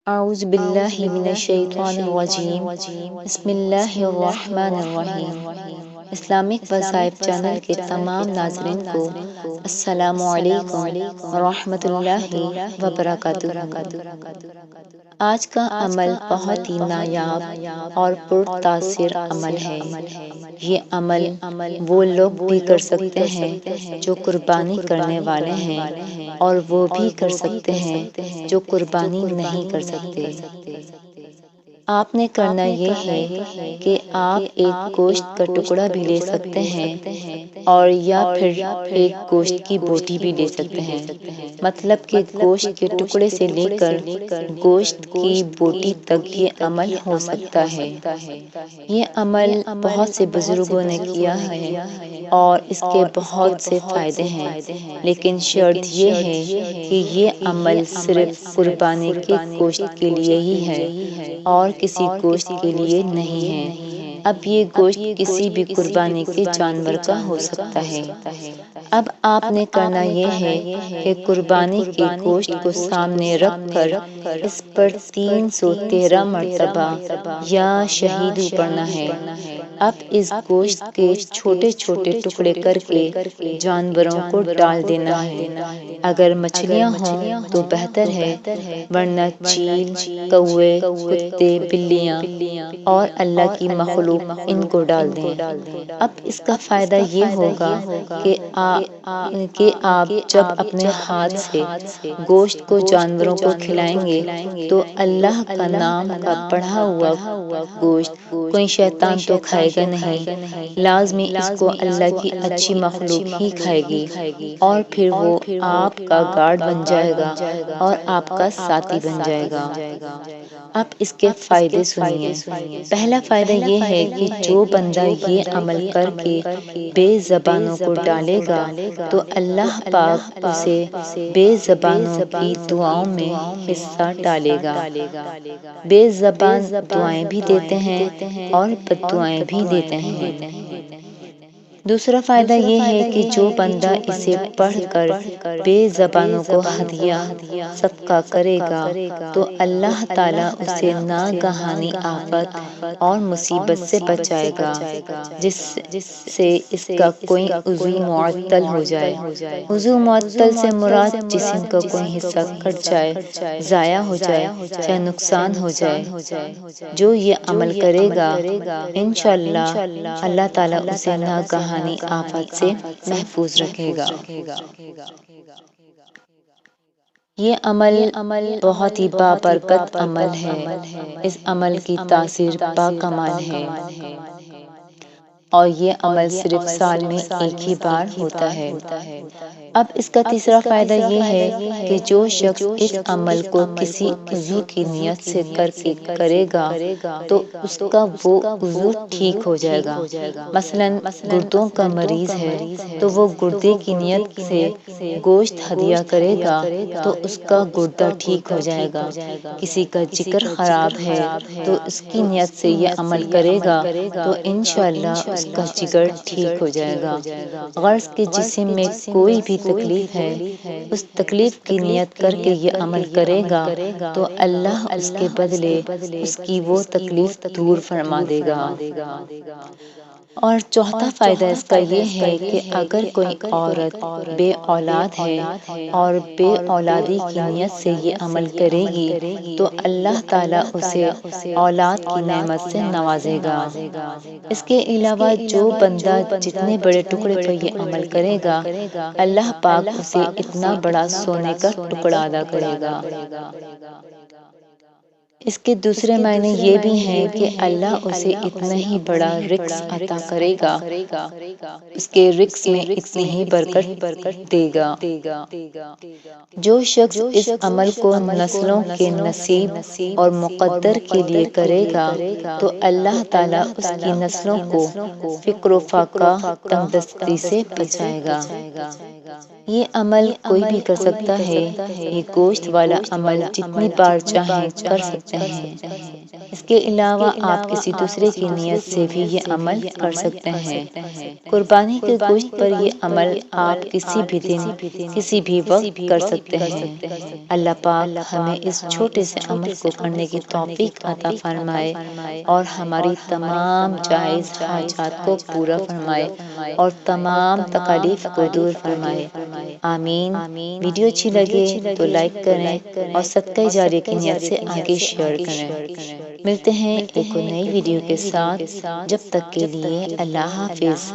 اعوذ باللہ من الشیطان الرجیم بسم اللہ الرحمن الرحیم۔ اسلامک وظائف چینل کے تمام ناظرین کو السلام علیکم ورحمۃ اللہ وبرکاتہ۔ آج کا عمل بہت ہی نایاب اور پرتاثر عمل ہے۔ یہ عمل وہ لوگ بھی کر سکتے ہیں جو قربانی کرنے والے ہیں، اور وہ بھی کر سکتے ہیں جو قربانی نہیں کر سکتے۔ آپ نے کرنا یہ ہے کہ آپ ایک گوشت کا ٹکڑا بھی لے سکتے ہیں، اور یا پھر ایک گوشت کی بوٹی بھی لے سکتے ہیں۔ مطلب کہ گوشت کے ٹکڑے سے لے کر گوشت کی بوٹی تک یہ عمل ہو سکتا ہے۔ یہ عمل بہت سے بزرگوں نے کیا ہے اور اس کے بہت سے فائدے ہیں، لیکن شرط یہ ہے کہ یہ عمل صرف قربانی کے گوشت کے لیے ہی ہے اور کسی گوشت کے لیے نہیں ہے۔ اب یہ گوشت کسی بھی قربانی کے جانور کا ہو سکتا ہے۔ اب آپ نے کرنا یہ ہے کہ قربانی کے گوشت کو سامنے رکھ کر اس پر 313 مرتبہ یا شہید پڑھنا ہے۔ اب اس گوشت کے چھوٹے چھوٹے ٹکڑے کر کے جانوروں کو ڈال دینا ہے۔ اگر مچھلیاں ہوں تو بہتر ہے، ورنہ چیل، کوے، کتے، بلیاں اور اللہ کی مخلوق ان کو ڈال دیں۔ اب اس کا فائدہ یہ ہوگا کہ آپ جب اپنے ہاتھ سے گوشت کو جانوروں کو کھلائیں گے تو اللہ کا نام کا پڑھا ہوا گوشت کوئی شیطان تو کھائے گا نہیں، لازمی اس کو اللہ کی اچھی مخلوق ہی کھائے گی، اور پھر وہ آپ کا گارڈ بن جائے گا اور آپ کا ساتھی بن جائے گا۔ اب اس کے فائدے سنیے۔ پہلا فائدہ یہ ہے کہ جو بندہ یہ عمل کر کے بے زبانوں کو ڈالے گا تو اللہ پاک اسے بے زبانوں کی دعاؤں میں حصہ ڈالے گا۔ بے زبان دعائیں بھی دیتے ہیں اور بد دعائیں بھی دیتے ہیں۔ دوسرا فائدہ یہ ہے کہ جو بندہ اسے پڑھ کر بے زبانوں کو ہدیہ صدقہ کرے گا تو اللہ تعالیٰ اسے ناگہانی آفت اور مصیبت سے بچائے گا، جس سے اس کا کوئی عضو معطل ہو جائے۔ عضو معطل سے مراد جسم کا کوئی حصہ کٹ جائے، ضائع ہو جائے، چاہے نقصان ہو جائے۔ جو یہ عمل کرے گا انشاءاللہ اللہ تعالیٰ اسے ناگہانی آفت سے محفوظ رکھے گا۔ یہ عمل بہت ہی بابرکت عمل ہے۔ اس عمل کی تاثیر باکمال ہے، اور یہ عمل صرف سال میں ایک ہی بار ہوتا ہے۔ اب اس کا تیسرا فائدہ یہ ہے کہ جو شخص اس عمل کو کسی عضو کی نیت سے کر کے کرے گا تو اس کا وہ عضو ٹھیک ہو جائے گا۔ مثلاً گردوں کا مریض ہے تو وہ گردے کی نیت سے گوشت ہدیہ کرے گا تو اس کا گردہ ٹھیک ہو جائے گا۔ کسی کا جگر خراب ہے تو اس کی نیت سے یہ عمل کرے گا تو انشاءاللہ اس کا جگر ٹھیک ہو جائے گا۔ غرض کہ جسم میں کوئی بھی تکلیف ہے، اس تکلیف کی نیت کر کے یہ عمل کرے گا تو اللہ اس کے بدلے اس کی وہ تکلیف دور فرما دے گا۔ اور چوتھا فائدہ اس کا یہ ہے کہ اگر کوئی عورت بے اولاد ہے اور بے اولادی کی نیت سے یہ عمل کرے گی تو اللہ تعالیٰ اسے اولاد کی نعمت سے نوازے گا۔ اس کے علاوہ جو بندہ جتنے بڑے ٹکڑے پر یہ عمل کرے گا اللہ پاک اسے اتنا بڑا سونے کا ٹکڑا عطا کرے گا۔ اس کے دوسرے معنی یہ بھی ہیں کہ اللہ اسے اتنا ہی بڑا رزق عطا کرے گا، اس کے رزق میں اتنی ہی برکت دے گا۔ جو شخص اس عمل کو نسلوں کے نصیب اور مقدر کے لیے کرے گا تو اللہ تعالیٰ اس کی نسلوں کو فقر و فاقہ، تنگدستی سے بچائے گا۔ یہ عمل کوئی بھی کر سکتا ہے۔ یہ گوشت والا عمل جتنی بار چاہیں کر سکتے سکتے ہیں۔ اس کے علاوہ آپ کسی دوسرے کی نیت سے بھی یہ عمل کر سکتے ہیں۔ قربانی کے گوشت پر یہ عمل آپ کسی بھی دن کسی بھی وقت کر سکتے ہیں۔ اللہ پاک ہمیں اس چھوٹے سے عمل کو کرنے کی توفیق عطا فرمائے اور ہماری تمام جائز حاجات کو پورا فرمائے اور تمام تکالیف کو دور فرمائے، آمین۔ ویڈیو اچھی لگے تو لائک کریں اور صدقہ جاریہ کی نیت سے آگے شیئر کریں۔ ملتے ہیں ایک اور نئی ویڈیو کے ساتھ، جب تک کے لیے اللہ حافظ۔